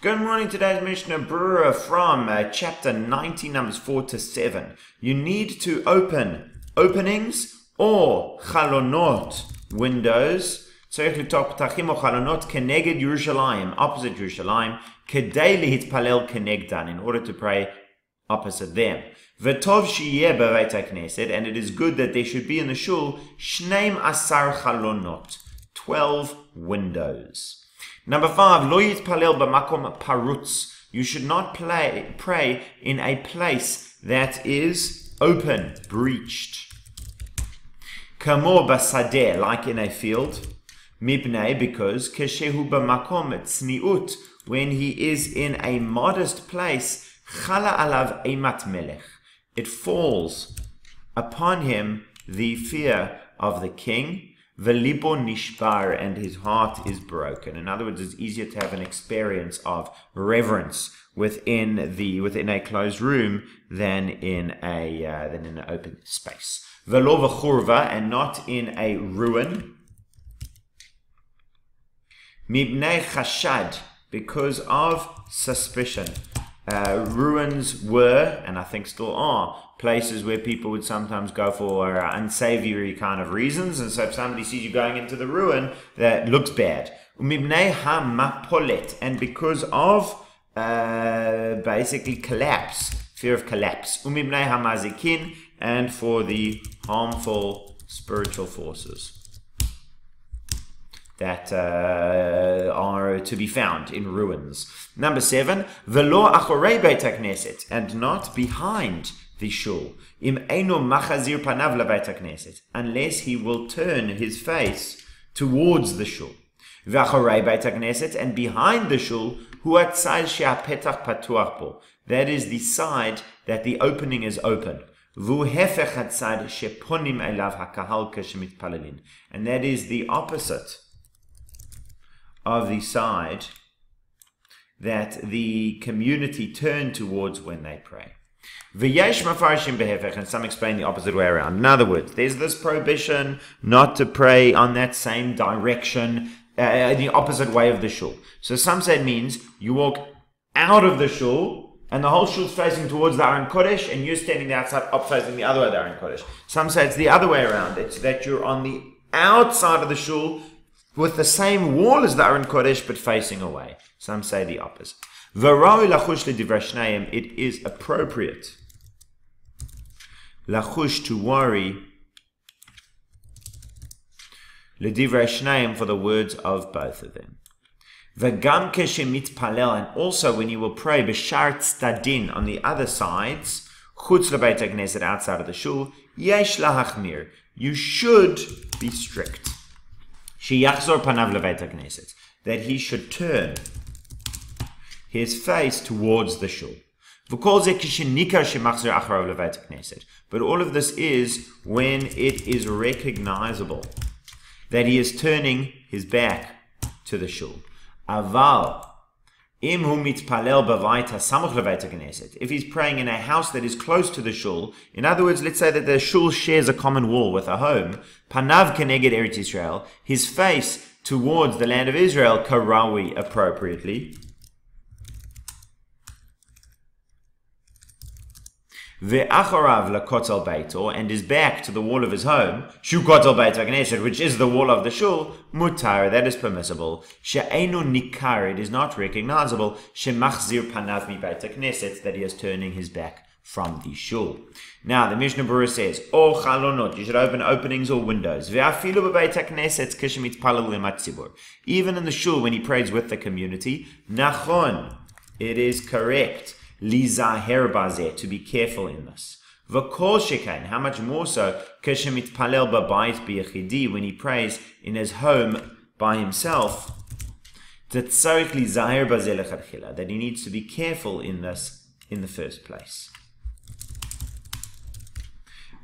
Good morning. Today's Mishna Brura from chapter 90, numbers 4 to 7. You need to open openings or chalonot, windows. Tzarich litach ptachim or chalonot keneged Yerushalayim, opposite Yerushalayim, kedei lihitpalel kenegdan, in order to pray opposite them. V'tov sheyeh b'beit hakneset, and it is good that there should be in the shul shneim asar chalonot, 12 windows. Number 5, lo yitpalel b'makom parutz. You should not pray in a place that is open, breached. Kamor basadeh, like in a field. Mibnei, because keshehu b'makom tzniut, when he is in a modest place, chala alav eimat melech. It falls upon him the fear of the king. Velibo nishbar, and his heart is broken. In other words, it's easier to have an experience of reverence within a closed room than in an open space. Velo v'churva, and not in a ruin. Mibnei chashad, because of suspicion. Ruins were, and I think still are, places where people would sometimes go for unsavory kind of reasons, and so if somebody sees you going into the ruin, that looks bad. Umibnei hamapolet, and because of basically collapse, fear of collapse. Umibnei hamazikin, and for the harmful spiritual forces that are to be found in ruins. Number 7, velo achorei beit hakneset, and not behind the shul. Im eino machazir panav lebeit hakneset, unless he will turn his face towards the shul. V'achorei beit hakneset, and behind the shul, hu hatzad she'apetach patuach bo, that is the side that the opening is open. V'hu hefech hatzad sheponim elav hakahal keshemitpalelin, and that is the opposite of the side that the community turn towards when they pray. V'yesh mafarshim behefech, and some explain the opposite way around. In other words, there's this prohibition not to pray on that same direction, the opposite way of the shul. So some say it means you walk out of the shul, and the whole shul is facing towards the Aron Kodesh, and you're standing outside, up facing the other way of the Aron Kodesh. Some say it's the other way around. It's that you're on the outside of the shul, with the same wall as the Aron Kodesh, but facing away. Some say the opposite. It is appropriate lachush, to worry, for the words of both of them. And also when you will pray b'shar tzadin, on the other sides, chutz lebeit hakneset, outside of the shul, yesh lahachmir, you should be strict. Sheyachzor panav lebeit hakneset, that he should turn his face towards the shul. But all of this is when it is recognizable that he is turning his back to the shul. Aval, if he's praying in a house that is close to the shul, in other words, let's say that the shul shares a common wall with a home, panav keneged Eretz Yisrael, his face towards the land of Israel, karawi, appropriately. Ve'acharav lakotel beito, and his back to the wall of his home, shu kotel beit hakneset, which is the wall of the shul, mutar, that is permissible. She'einu nikar, it is not recognizable. Shemachzir panav mi beit hakneset, that he is turning his back from the shul. Now the Mishna Brura says, O chalonot, you should open openings or windows. Ve'afilu b'beit hakneset keshemitpalel lemat tzibur, even in the shul when he prays with the community. Nachon, it is correct. Lizaher bazeh, to be careful in this. V'kol shekain, how much more so, keshemitpalel b'bayit b'yechidi, when he prays in his home by himself, tetzarich lizaher bazeh lechatchila, that he needs to be careful in this in the first place.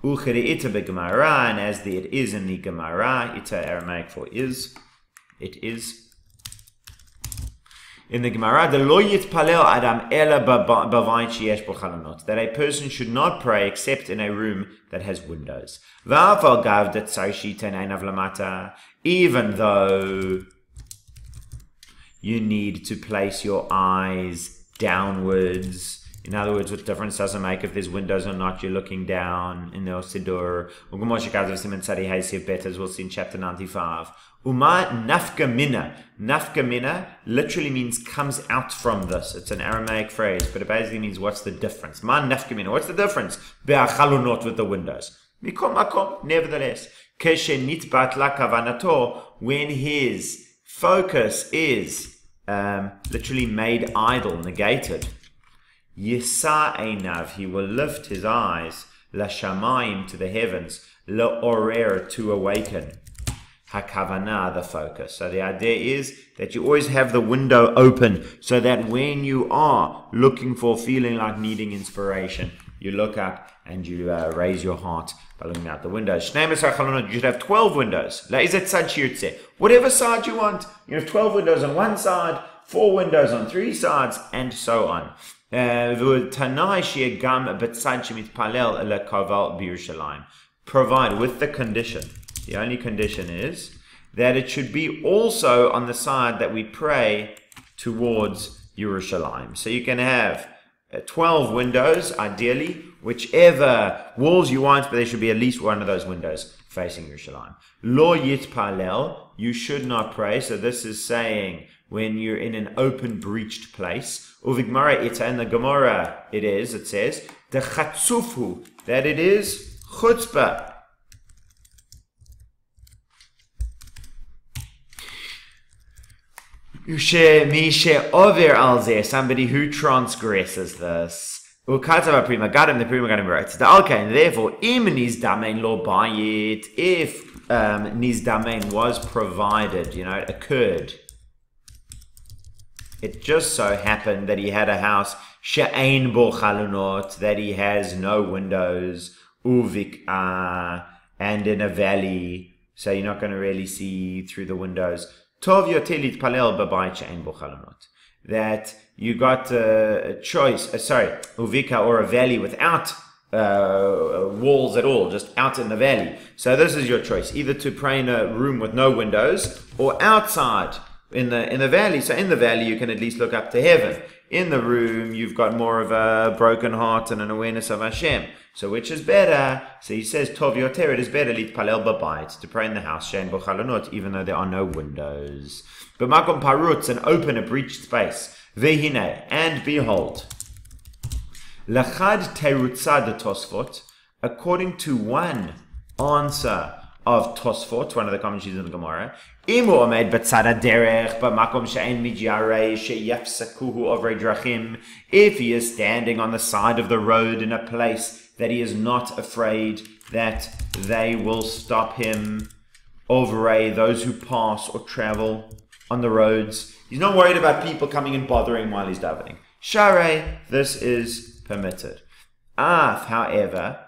Uchere'ita be'gemara, and as it is in the Gemara, ita Aramaic for is, it is. In the Gemara, the lo yitpalel adam ela b'vayit sheyesh bo chalonot, that a person should not pray except in a room that has windows. V'afal gav detzar shiten einav lamata, even though you need to place your eyes downwards. In other words, what difference does it make if there's windows or not? You're looking down in the Osidur. As we'll see in chapter 95. Uma nafkamina. Nafkamina literally means comes out from this. It's an Aramaic phrase, but it basically means what's the difference? Ma nafkamina. What's the difference? Be'achalonot with the windows. Mikom makom. Nevertheless, keshenit batla kavanato, when his focus is literally made idle, negated. Yisa einav, he will lift his eyes, la shamayim, to the heavens, la orer, to awaken, hakavana, the focus. So the idea is that you always have the window open, so that when you are looking for, feeling like needing inspiration, you look up and you raise your heart by looking out the window. You should have 12 windows. Whatever side you want, you have 12 windows on one side, 4 windows on 3 sides, and so on. Provide with the condition. The only condition is that it should be also on the side that we pray towards Yerushalayim. So you can have 12 windows, ideally, whichever walls you want, but there should be at least one of those windows facing Yerushalayim. Lo yitpalel, you should not pray. So this is saying when you're in an open, breached place. Uvigmara ita, in the Gemara it says, the chatzufhu, that it is chutzpah. Somebody who transgresses this. The Prima Gadim writes, and therefore, if nizdamein was provided, it occurred. It just so happened that he had a house, she'ein bo chalonot, that he has no windows, uvik and in a valley, so you're not going to really see through the windows. Tov yotelit palel b'bayit she'ein bo chalonot. That you got a choice, uvika, or a valley without walls at all, just out in the valley. So this is your choice, either to pray in a room with no windows or outside in the valley. So in the valley you can at least look up to heaven. In the room you've got more of a broken heart and an awareness of Hashem. So which is better? So he says, Tov yoter, it is better lit palel b'bayit, to pray in the house, she'ein bo chalonot, even though there are no windows. But makom parutz, an open, a breached space. Vehine, and behold, lachad terutza de Tosfot, according to one answer of Tosfot, one of the commentaries in the Gemara, imu omed b'tzad derech b'makom she'en midyarei sheyafsakuhu ovrei drachim, if he is standing on the side of the road in a place that he is not afraid that they will stop him, ovrei, those who pass or travel on the roads. He's not worried about people coming and bothering while he's davening. Sharei, this is permitted. However,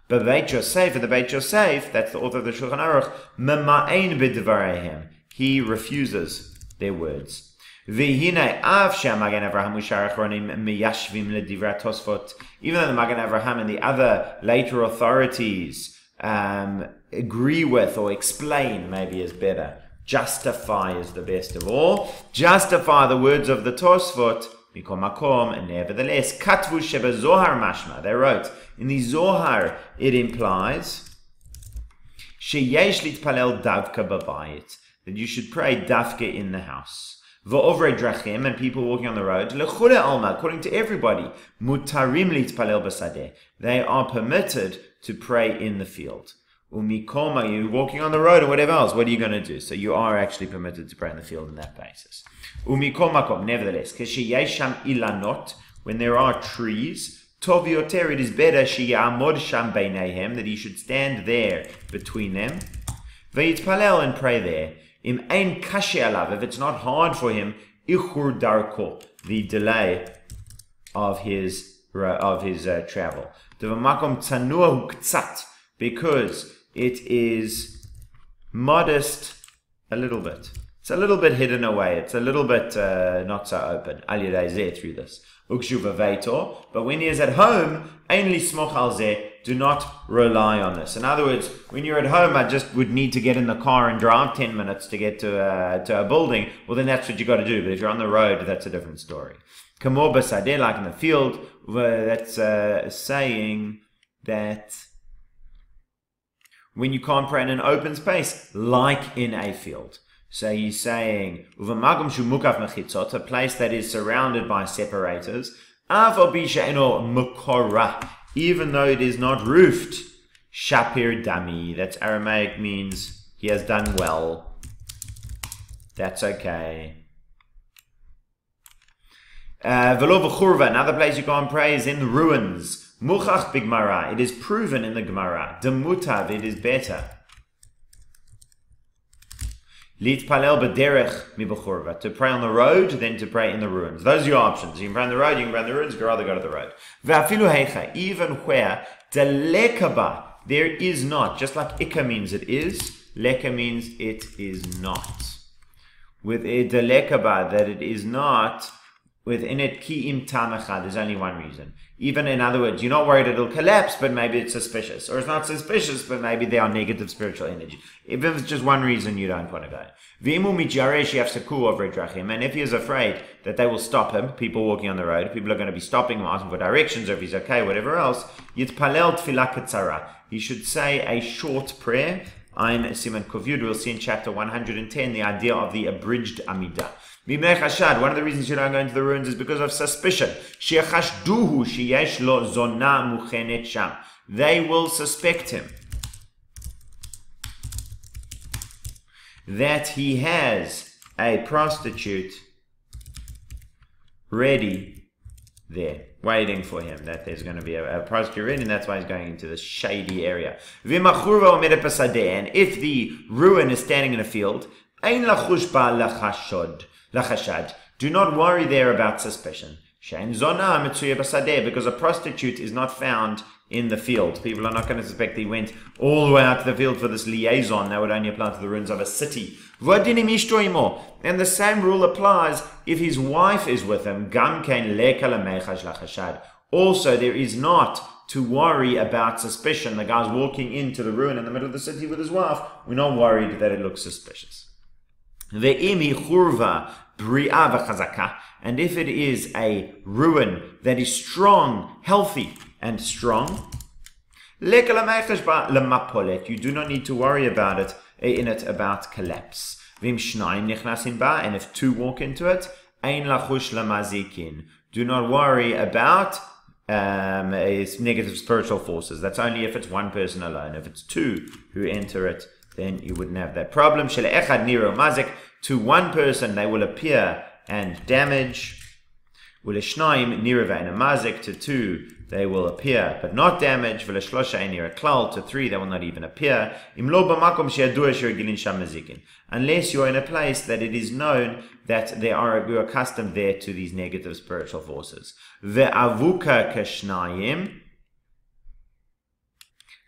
B'Beit Yosef, in the Beit Yosef, that's the author of the Shulchan Aruch, mema'ein b'dvareihem, he refuses their words. V'hinei av she'Magen Avraham u'shar achronim miyashvim ledivrat Tosfot, even though the Magen Avraham and the other later authorities agree with or explain, maybe is better. Justify is the best of all. Justify the words of the Tosfot. Mikom makom, and nevertheless, katvu sheba zohar mashma. They wrote in the Zohar, it implies sheyesh litpalel davka b'bayit, that you should pray davka in the house. V'ovrei drachim, and people walking on the road, lechule alma, according to everybody, mutarim litpalel b'sadeh, they are permitted to pray in the field. Umikoma, you're walking on the road or whatever else, what are you going to do? So you are actually permitted to pray in the field on that basis. Umikomakom, nevertheless, keshiyesham ilanot, when there are trees, tov yoter, it is better sheyamod sham beineihem, that he should stand there between them. Vayitpalel, and pray there. Im ein kashe alav, if it's not hard for him, ichur darko, the delay of his travel. Devamakom tzanuahu ktsat, because it is modest a little bit. It's a little bit hidden away. It's a little bit not so open. Al yedei zeh, through this. Ukshuva veito, but when he is at home, ein lismoch al zeh, do not rely on this. In other words, when you're at home, I just would need to get in the car and drive 10 minutes to get to a building. Well, then that's what you got to do. But if you're on the road, that's a different story. Kamor b'sadeh, like in the field, that's saying that when you can't pray in an open space, like in a field. So he's saying, a place that is surrounded by separators, even though it is not roofed, shapir dami, that's Aramaic, means he has done well. That's okay. Another place you can't pray is in the ruins. Muchach b'Gemara, it is proven in the Gemara. Demutav, it is better. Litpalel b'derech mib'churva, to pray on the road than to pray in the ruins. Those are your options. You can pray on the road, you can pray in the ruins, you'd rather go to the road. V'afilu heicha, even where delekaba, there is not, just like ikka means it is, leka means it is not. With a delekaba, that it is not, within it ki im tamacha, there's only one reason. Even in other words, you're not worried it'll collapse, but maybe it's suspicious. Or it's not suspicious, but maybe there are negative spiritual energy. If it's just one reason, you don't want to go. And if he is afraid that they will stop him, people walking on the road, people are going to be stopping him, asking for directions, or if he's okay, whatever else, he should say a short prayer. Ein Siman Kovyud, we'll see in chapter 110 the idea of the abridged Amidah. One of the reasons you don't go into the ruins is because of suspicion. They will suspect him that he has a prostitute ready there, waiting for him, that there's going to be a prostitute ready, and that's why he's going into this shady area. And if the ruin is standing in a field, do not worry there about suspicion. Because a prostitute is not found in the field. People are not going to suspect he went all the way out to the field for this liaison. That would only apply to the ruins of a city. And the same rule applies if his wife is with him. Also, there is not to worry about suspicion. The guy's walking into the ruin in the middle of the city with his wife. We're not worried that it looks suspicious. And if it is a ruin that is strong, healthy, and strong, you do not need to worry about it about collapse. And if two walk into it, do not worry about negative spiritual forces. That's only if it's one person alone. If it's two who enter it, then you wouldn't have that problem. To one person they will appear and damage. To two they will appear but not damage. To three they will not even appear. Unless you're in a place that it is known that you're accustomed there to these negative spiritual forces.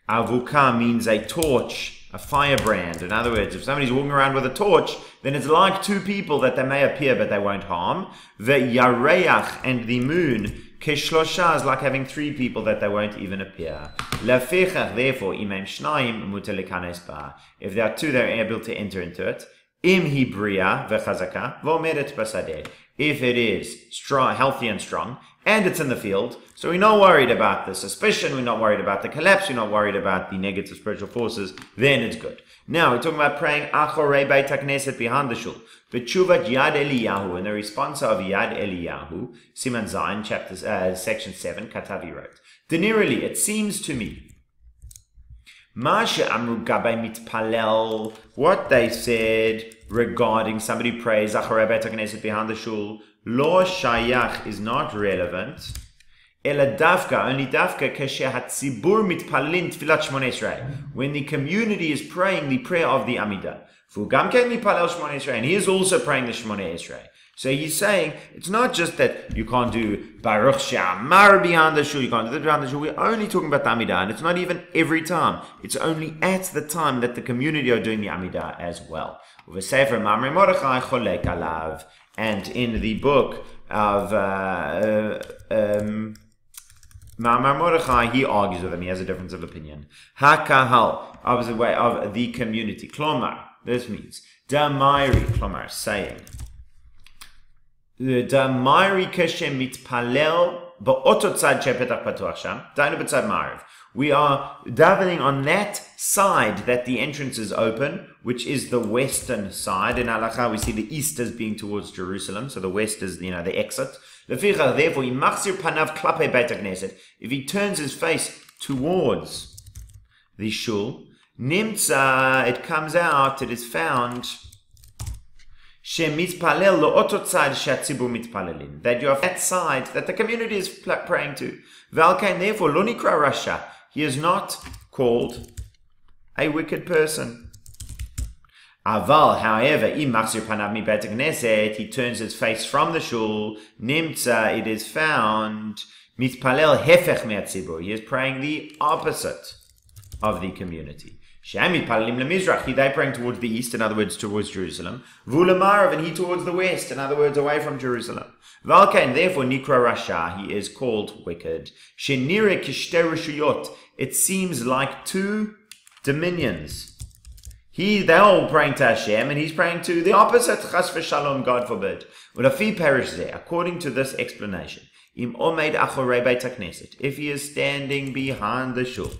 Avuka means a torch, a firebrand. In other words, if somebody's walking around with a torch, then it's like two people that they may appear but they won't harm. The yareach, and the moon, keshlosha, is like having three people that they won't even appear. Lefechach, therefore, imam shnayim muter lekanes ba. If there are two, they're able to enter into it. Im hibria vechazaka v'omeret basadeh. If it is strong, healthy and strong, and it's in the field, so we're not worried about the suspicion, we're not worried about the collapse, we're not worried about the negative spiritual forces, then it's good. Now, we're talking about praying Achorei Beit HaKnesset behind the shul. V'tshuvat Yad Eliyahu, and the response of Yad Eliyahu, Siman Zayin, section 7, Katavi wrote, Denirili, it seems to me, Ma she'amru gabei mitpalel, what they said regarding somebody prays Achorei Beit HaKnesset behind the shul, Lo shayach is not relevant. Ela davka, only davka kasher hatzibur mitpalin tfilat Shmoneh Esrei. When the community is praying the prayer of the Amidah. V'gam ken mipalel Shmoneh Esrei, and he is also praying the Shmoneh Esrei. So he's saying it's not just that you can't do Baruch She'amar behind the shul, you can't do that behind the shul. We're only talking about the Amidah, and it's not even every time. It's only at the time that the community are doing the Amidah as well. V'sefer Mamre Mordechai cholek alav. And in the book of Ma'amar Mordechai, he argues with him, he has a difference of opinion. Ha-kahal, of the way of the community. Klomar, this means, Damairi, Klomar, saying, Damairi kashem mitpalel ba'otot tzad shepetach patuach sham, dainu b'tzad ma'ariv. We are davening on that side that the entrance is open, which is the western side. In Halacha, we see the east as being towards Jerusalem, so the west is, the exit. Therefore, if he turns his face towards the shul, nimtza, it comes out, it is found, that you have that side that the community is praying to. Therefore, lo nikra rasha, he is not called a wicked person. Aval, however, he turns his face from the shul, nimtza, it is found, mitpalel hefech me'atzibur, he is praying the opposite of the community. They praying towards the east, in other words, towards Jerusalem. Vulamarav, and he towards the west, in other words, away from Jerusalem. Valkain, therefore, Nikra Rasha, he is called wicked. Shenire kishte reshuyot, it seems like two dominions. They're all praying to Hashem, and he's praying to the opposite, chas v'shalom, God forbid. Ulafi perish there, according to this explanation. Im omeid achorei beit hakneset, if he is standing behind the shul,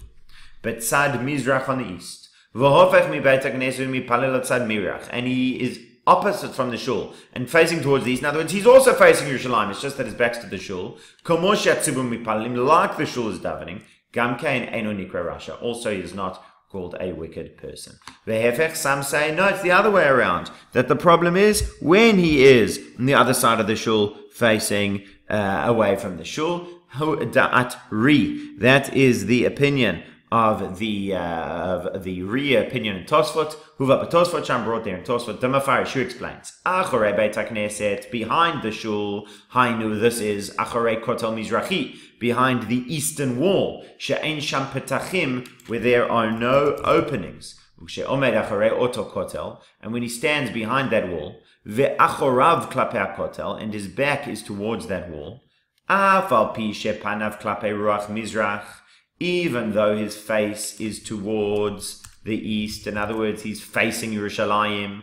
betzad mizrach on the east, v'hofech mi beit hakneset mipalel tzad mirach, and he is opposite from the shul and facing towards the east. In other words, he's also facing Yerushalayim. It's just that his back's to the shul. Komosh yatzibur mipalelim, like the shul is davening. Gamkein eno nikra rasha. Also, he is not called a wicked person. Vehefech, some say, no, it's the other way around. That the problem is when he is on the other side of the shul, facing away from the shul. Da'at ri. That is the opinion of the Ria opinion in Tosfot. Huva Tosfot Sham brought there in Tosfot. The Mafarish, who explains, Achorei Beit HaKnesset, behind the shul, Hainu, this is Achorei Kotel Mizrachi, behind the eastern wall, She'ein Sham Petachim, where there are no openings. She'omed Achorei Oto Kotel, and when he stands behind that wall, Ve'achorav Klapei HaKotel, and his back is towards that wall, Afal Pi She'panav Klapei Ruach Mizrach, even though his face is towards the east, in other words, he's facing Yerushalayim,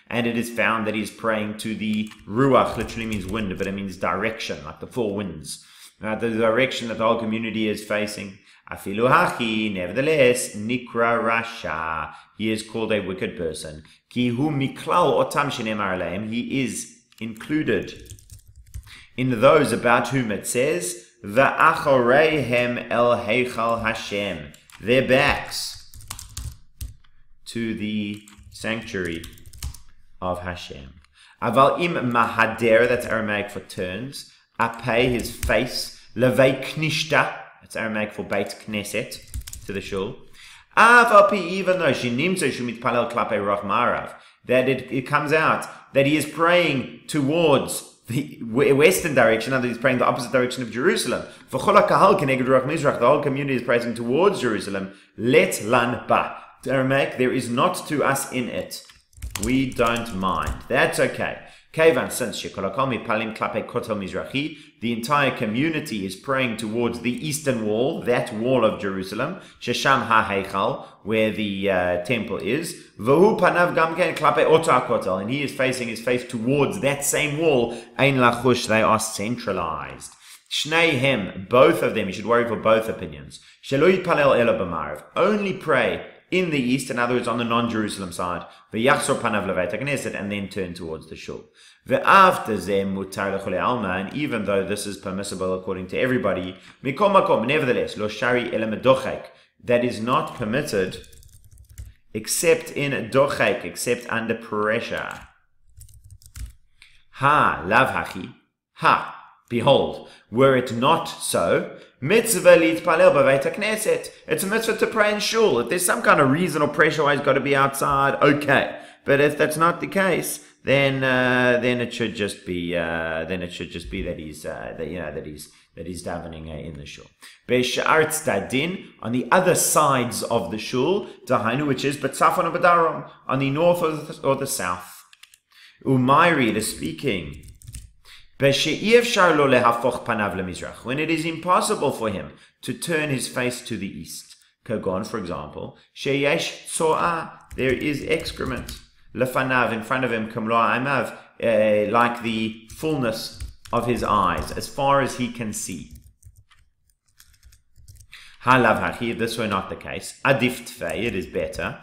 and it is found that he's praying to the Ruach, literally means wind, but it means direction, like the four winds, the direction that the whole community is facing. Afilu hachi, nevertheless, nikra rasha, he is called a wicked person. Ki hu miklal otam shenemar aleim, he is included in those about whom it says, Va'achoreihem el heichal Hashem, their backs to the sanctuary of Hashem. Aval im mahader, that's Aramaic for turns. Apei, his face. Levei knishta, that's Aramaic for Beit Knesset, to the shul. Aval pi, even though shinimtzo shumit palel klapei roch marav, that it comes out that he is praying towards the western direction, and he's praying the opposite direction of Jerusalem. The whole community is praying towards Jerusalem. Let lan ba. Aramaic, there is not to us in it. We don't mind. That's okay. Kevan, since the entire community is praying towards the eastern wall, that wall of Jerusalem, Shesham ha-heichal, where the temple is, Vahu panav gamken klape otakotel, and he is facing his face towards that same wall. Ein lachush, they are centralized. Shneihem, both of them, you should worry for both opinions. Shelo yitpalel elo b'marav, only pray in the east, in other words, on the non-Jerusalem side, v'yachzor panav leveit hakneset, and then turn towards the shul. Ve'after zeh mutar l'cholei alma, and even though this is permissible according to everybody, mikol makom, nevertheless, lo shari ele medochek, that is not permitted except in dochek, except under pressure. Ha, lav hachi, ha, behold, were it not so, mitzvah litpalel b'veit hakneset, it's a mitzvah to pray in shul. If there's some kind of reason or pressure why he's got to be outside, okay. But if that's not the case, then it should just be that he's davening in the shul. Be'sha'ar tzadin, on the other sides of the shul, dahainu, which is betzafon u'bedarom, on the north or the south. Umayri, it is speaking. When it is impossible for him to turn his face to the east. Kagon, for example, there is excrement. Lefanav, in front of him, like the fullness of his eyes, as far as he can see. Halav, this were not the case. Adif tfei, it is better.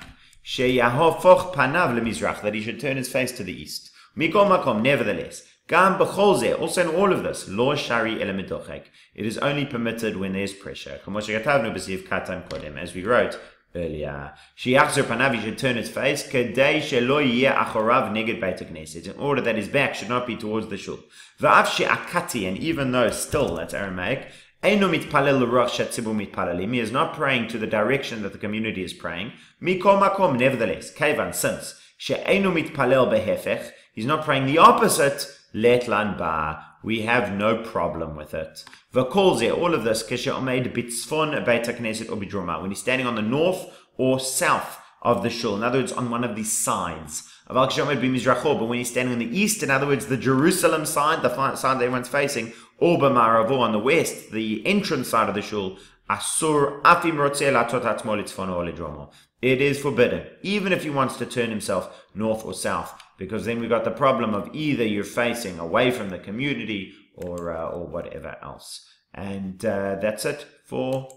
That he should turn his face to the east. Mikol makom, nevertheless. Gam b'chol, also in all of this, lo shari ele medochek. It is only permitted when there is pressure. As we wrote earlier. Shiachzer panav, he should turn his face, kedei shelo yeh achorav neged beit hakneset, in order that his back should not be towards the shul. Va'av she'akati, and even though still, that's Aramaic, eino mitpalel l'roch she'tzibur mitpalelim, he is not praying to the direction that the community is praying. Mikol makom, nevertheless, kevan, since, she'eino mitpalel behefech, he's not praying the opposite, letlan ba, we have no problem with it. V'kol all of this, keshe omeid bitzfon beit hakneset or bidruma, when he's standing on the north or south of the shul, in other words, on one of the sides. But when he's standing on the east, in other words, the Jerusalem side, the side that everyone's facing, or b'maravu, on the west, the entrance side of the shul, asur afim rotzeh latot atzmo litzfono or lidromo. It is forbidden, even if he wants to turn himself north or south, because then we've got the problem of either you're facing away from the community or whatever else. And that's it for...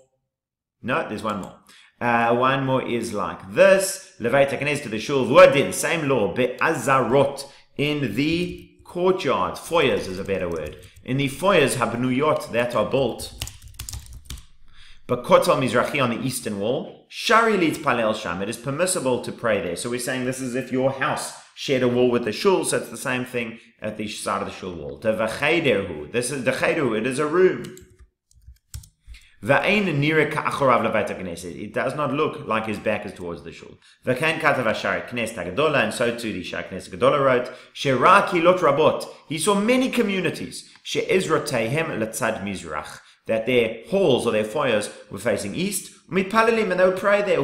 No, there's one more. One more is like this. Leveit HaKnesset to the shul. V'odin, same law. Be'azarot, in the courtyard. Foyers is a better word. In the foyers, habnuyot, that are built. B'kotel mizrachi, on the eastern wall. Shari litpalel sham, it is permissible to pray there. So we're saying this is if your house shared a wall with the shul, so it's the same thing at the side of the shul wall. Devachederhu, this is the cheder, it is a room. It does not look like his back is towards the shul. And so too the Shar Knesset Gedola wrote, he saw many communities that their halls or their foyers were facing east, and they would pray there,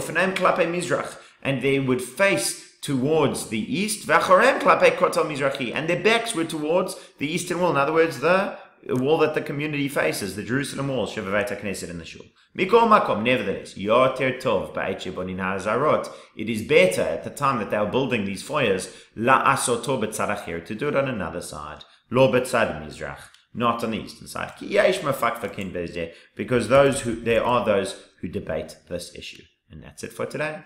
and they would face towards the east, and their backs were towards the eastern wall. In other words, the wall that the community faces, the Jerusalem wall, Shevaveit HaKnesset in the shul. Mikol makom, nevertheless, yoter tov ba'et shebonin ha'azarot. It is better at the time that they were building these foyers, la'asoto b'tzad acher, to do it on another side, lo b'tzad mizrach, not on the eastern side. Ki yesh mefakfakin bezdeh, because there are those who debate this issue. And that's it for today.